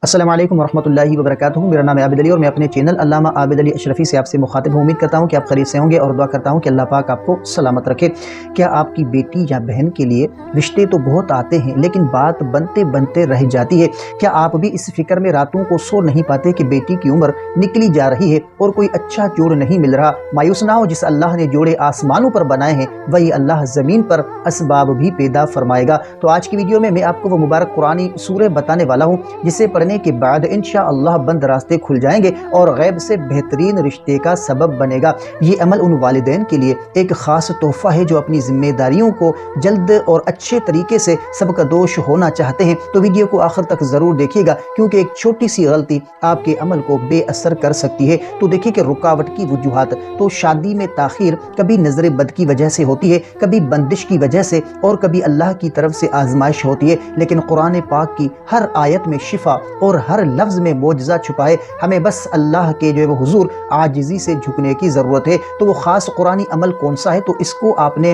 السلام علیکم ورحمۃ اللہ وبرکاتہ۔ میرا نام ہے عابد علی اور میں اپنے چینل علامہ عابد علی اشرفی سے آپ سے مخاطب ہوں۔ امید کرتا ہوں کہ آپ خیریت سے ہوں گے اور دعا کرتا ہوں کہ اللہ پاک آپ کو سلامت رکھے۔ کیا آپ کی بیٹی یا بہن کے لیے رشتے تو بہت آتے ہیں لیکن بات بنتے بنتے رہ جاتی ہے؟ کیا آپ بھی اس فکر میں راتوں کو سو نہیں پاتے کہ بیٹی کی عمر نکلی جا رہی ہے اور کوئی اچھا جوڑ نہیں مل رہا؟ مایوس نہ ہو، جس اللہ نے جوڑے آسمانوں پر بنائے ہیں وہی اللہ زمین پر اسباب بھی پیدا فرمائے گا۔ تو آج کی ویڈیو میں آپ کو وہ مبارک قرآنی سورہ بتانے والا ہوں جسے پڑھنے کے بعد انشاءاللہ بند راستے کھل جائیں گے اور غیب سے بہترین رشتے کا سبب بنے گا۔ یہ عمل ان والدین کے لیے ایک خاص تحفہ ہے جو اپنی ذمہ داریوں کو جلد اور اچھے طریقے سے سبکدوش ہونا چاہتے ہیں۔ تو ویڈیو کو آخر تک ضرور دیکھیے گا کیونکہ ایک چھوٹی سی غلطی آپ کے عمل کو بے اثر کر سکتی ہے۔ تو دیکھیے کہ رکاوٹ کی وجوہات تو شادی میں تاخیر کبھی نظر بد کی وجہ سے ہوتی ہے، کبھی بندش کی وجہ سے اور کبھی اللہ کی طرف سے آزمائش ہوتی ہے، لیکن قرآن پاک کی ہر آیت میں شفا اور ہر لفظ میں معجزہ چھپا ہے۔ ہمیں بس اللہ کے وہ حضور عاجزی سے جھکنے کی ضرورت ہے۔ تو وہ خاص قرآنی عمل کون سا ہے؟ تو اس کو آپ نے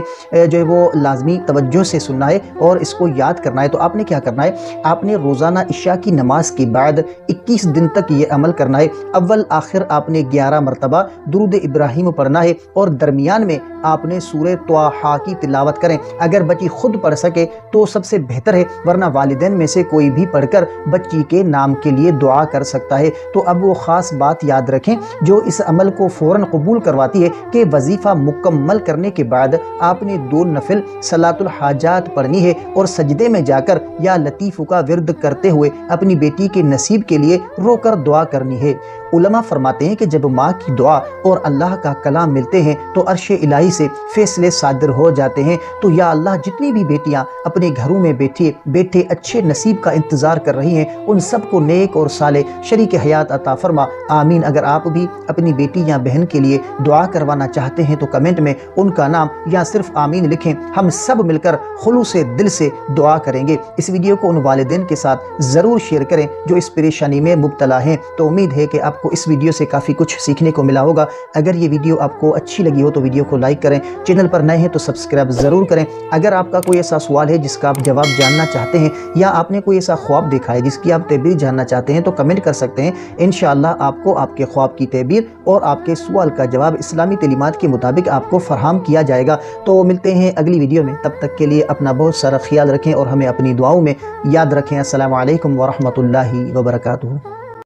وہ لازمی توجہ سے سننا ہے اور اس کو یاد کرنا ہے۔ تو آپ نے کیا کرنا ہے؟ آپ نے روزانہ عشاء کی نماز کے بعد 21 دن تک یہ عمل کرنا ہے۔ اول آخر آپ نے 11 مرتبہ درود ابراہیم پڑھنا ہے اور درمیان میں آپ نے سورہ طٰہٰ کی تلاوت کریں۔ اگر بچی خود پڑھ سکے تو سب سے بہتر ہے، ورنہ والدین میں سے کوئی بھی پڑھ کر بچی کے نام کے لیے دعا کر سکتا ہے۔ تو اب وہ خاص بات یاد رکھیں جو اس عمل کو فوراً قبول کرواتی ہے کہ وظیفہ مکمل کرنے کے بعد آپ نے 2 نفل صلاۃ الحاجات پڑھنی ہے اور سجدے میں جا کر یا لطیف کا ورد کرتے ہوئے اپنی بیٹی کے نصیب کے لیے رو کر دعا کرنی ہے۔ علماء فرماتے ہیں کہ جب ماں کی دعا اور اللہ کا کلام ملتے ہیں تو عرش الہی سے فیصلے صادر ہو جاتے ہیں۔ تو یا اللہ، جتنی بھی بیٹیاں اپنے گھروں میں بیٹھے اچھے نصیب کا انتظار کر رہی ہیں ان سب کو نیک اور صالح شریک حیات عطا فرما، آمین۔ اگر آپ بھی اپنی بیٹی یا بہن کے لیے دعا کروانا چاہتے ہیں تو کمنٹ میں ان کا نام یا صرف آمین لکھیں، ہم سب مل کر خلوص دل سے دعا کریں گے۔ اس ویڈیو کو ان والدین کے ساتھ ضرور شیئر کریں جو اس پریشانی میں مبتلا ہیں۔ تو امید ہے کہ آپ کو اس ویڈیو سے کافی کچھ سیکھنے کو ملا ہوگا۔ اگر یہ ویڈیو آپ کو اچھی لگی ہو تو ویڈیو کو لائک کریں، چینل پر نئے ہیں تو سبسکرائب ضرور کریں۔ اگر آپ کا کوئی ایسا سوال ہے جس کا آپ جواب جاننا چاہتے ہیں یا آپ نے کوئی ایسا خواب دیکھا ہے جس کی آپ تعبیر جاننا چاہتے ہیں تو کمنٹ کر سکتے ہیں۔ انشاءاللہ آپ کو آپ کے خواب کی تعبیر اور آپ کے سوال کا جواب اسلامی تعلیمات کے مطابق آپ کو فراہم کیا جائے گا۔ تو ملتے ہیں اگلی ویڈیو میں، تب تک کے لیے اپنا بہت سارا خیال رکھیں اور ہمیں اپنی دعاؤں میں یاد رکھیں۔ السلام علیکم ورحمۃ اللہ وبرکاتہ۔